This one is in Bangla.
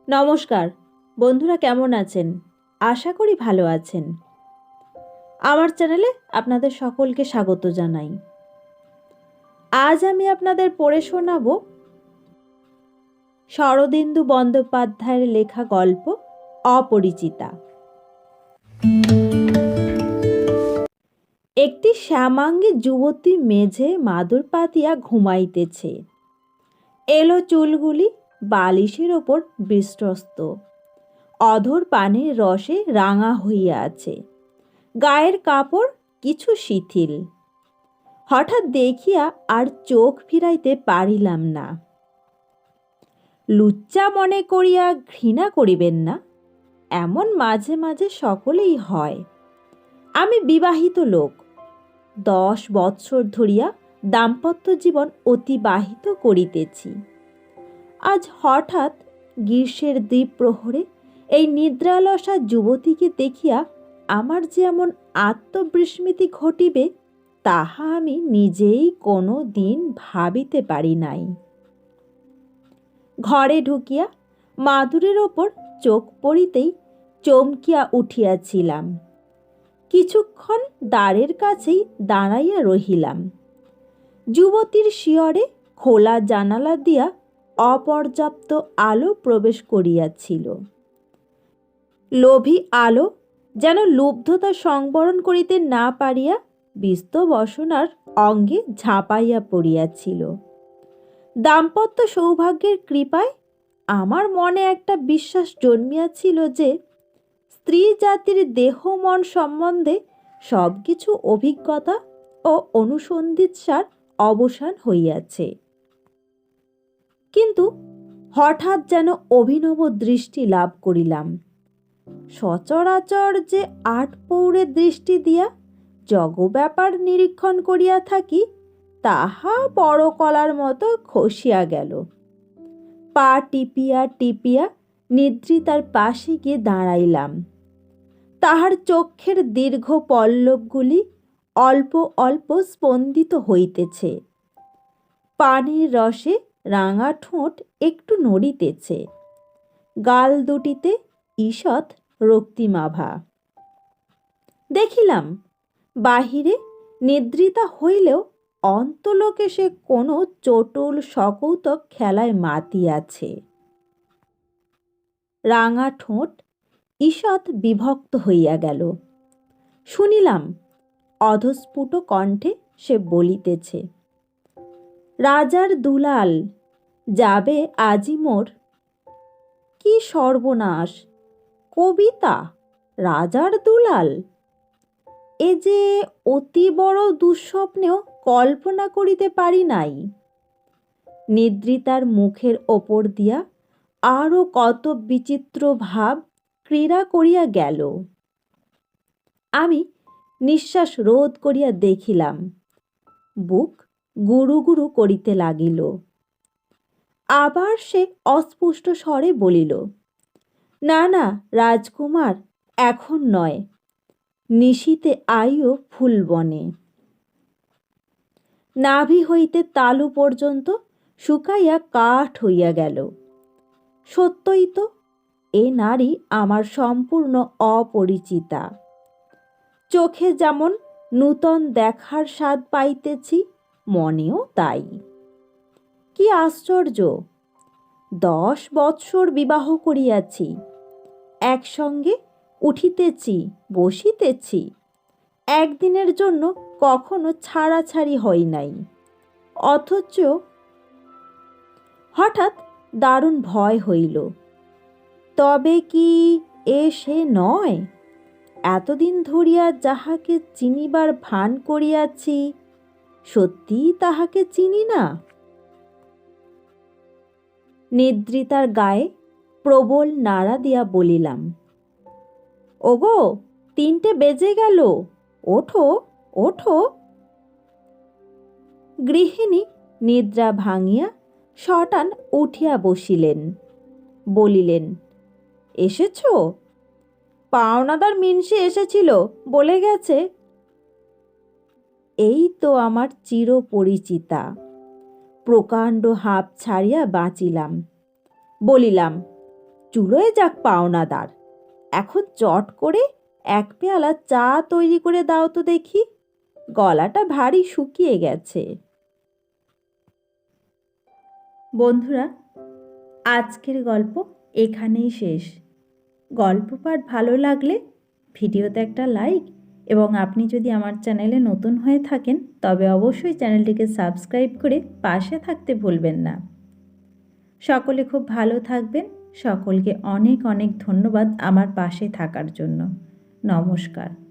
নমস্কার বন্ধুরা, কেমন আছেন? আশা করি ভালো আছেন। আমার চ্যানেলে আপনাদের সকলকে স্বাগত জানাই। আজ আমি আপনাদের পড়ে শোনাব শরদিন্দু বন্দ্যোপাধ্যায়ের লেখা গল্প অপরিচিতা। একটি শ্যামাঙ্গী যুবতী মেঝে মাদুর পাতিয়া ঘুমাইতেছে। এলো চুলগুলি বালিশের ওপর বিশ্বস্ত, অধর পানের রসে রাঙা হইয়া আছে, গায়ের কাপড় কিছু শিথিল। হঠাৎ দেখিয়া আর চোখ ফিরাইতে পারিলাম না। লুচ্চা মনে করিয়া ঘৃণা করিবেন না, এমন মাঝে মাঝে সকলেই হয়। আমি বিবাহিত লোক, 10 বৎসর ধরিয়া দাম্পত্য জীবন অতিবাহিত করিতেছি। আজ হঠাৎ গ্রীষ্মের দ্বিপ্রহরে এই নিদ্রালসা যুবতীকে দেখিয়া আমার যে এমন আত্মবিস্মৃতি ঘটিবে তাহা আমি নিজেই কোনো দিন ভাবিতে পারি নাই। ঘরে ঢুকিয়া মাদুরের ওপর চোখ পড়িতেই চমকিয়া উঠিয়াছিলাম। কিছুক্ষণ দ্বারের কাছেই দাঁড়াইয়া রহিলাম। যুবতীর শিয়রে খোলা জানালা দিয়া অপর্যাপ্ত আলো প্রবেশ করিয়াছিল। লোভী আলো যেন লুব্ধতা সংবরণ করিতে না পারিয়া বিস্তবসনার অঙ্গে ঝাঁপাইয়া পড়িয়াছিল। দাম্পত্য সৌভাগ্যের কৃপায় আমার মনে একটা বিশ্বাস জন্মিয়াছিল যে স্ত্রী জাতির দেহ মন সম্বন্ধে সব কিছু অভিজ্ঞতা ও অনুসন্ধিৎসার অবসান হইয়াছে। কিন্তু হঠাৎ যেন অভিনব দৃষ্টি লাভ করিলাম। সচরাচর যে 8 পৌরে দৃষ্টি দিয়া জগব্যাপার নিরীক্ষণ করিয়া থাকি তাহা পরকলার মতো খসিয়া গেল। পা টিপিয়া টিপিয়া নিদ্রিতার পাশে গিয়ে দাঁড়াইলাম। তাহার চক্ষের দীর্ঘ পল্লবগুলি অল্প অল্প স্পন্দিত হইতেছে, পানির রসে রাঙা ঠোঁট একটু নড়িতেছে, গাল দুটিতে ঈষৎ রক্তিমাভা। দেখিলাম বাহিরে নিদ্রিতা হইলেও অন্তলোকে সে কোনো চটুল সকৌতুক খেলায় মাতিয়াছে। রাঙা ঠোঁট ঈষৎ বিভক্ত হইয়া গেল। শুনিলাম অধস্ফুট কণ্ঠে সে বলিতেছে, রাজার দুলাল যাবে আজি মোর। কি সর্বনাশ! কবিতা রাজার দুলাল! এ যে অতি বড় দুঃস্বপ্নেও কল্পনা করিতে পারি নাই। নিদ্রিতার মুখের ওপর দিয়া আরও কত বিচিত্র ভাব ক্রীড়া করিয়া গেল। আমি নিঃশ্বাস রোধ করিয়া দেখিলাম, বুক গুরু গুরু করিতে লাগিল। আবার সে অস্পষ্ট স্বরে বলিল, না না রাজকুমার, এখন নয়, নিশীতে আইও ফুলবনে। নাভি হইতে তালু পর্যন্ত শুকাইয়া কাঠ হইয়া গেল। সত্যই তো, এ নারী আমার সম্পূর্ণ অপরিচিতা। চোখে যেমন নূতন দেখার স্বাদ পাইতেছি, মনেও তাই। কি আশ্চর্য! 10 বৎসর বিবাহ করিয়াছি, একসঙ্গে উঠিতেছি বসিতেছি, একদিনের জন্য কখনো ছাড়াছাড়ি হই নাই। অথচ হঠাৎ দারুণ ভয় হইল। তবে কি এ সে নয়? এতদিন ধরিয়া যাহাকে চিনিবার ভান করিয়াছি, সত্যিই তাহাকে চিনি না? নিদ্রিতার গায়ে প্রবল নাড়া দিয়া বলিলাম, ওগো, 3টে বেজে গেল, ওঠো ওঠো। গৃহিণী নিদ্রা ভাঙিয়া সটান উঠিয়া বসিলেন। বলিলেন, এসেছ? পাওনাদার মিনসে এসেছিল, বলে গেছে। এই তো আমার চিরপরিচিতা। প্রকাণ্ড হাঁপ ছাড়িয়া বাঁচিলাম। বলিলাম, চুলোয় যাক পাওনাদার। এখন চট করে এক পেয়ালা চা তৈরি করে দাও তো দেখি, গলাটা ভারী শুকিয়ে গেছে। বন্ধুরা, আজকের গল্প এখানেই শেষ। গল্প পাঠ ভালো লাগলে ভিডিওতে একটা লাইক, এবং আপনি যদি আমার চ্যানেলে নতুন হয়ে থাকেন তবে অবশ্যই চ্যানেলটিকে সাবস্ক্রাইব করে পাশে থাকতে ভুলবেন না। সকলে খুব ভালো থাকবেন। সকলকে অনেক অনেক ধন্যবাদ আমার পাশে থাকার জন্য। নমস্কার।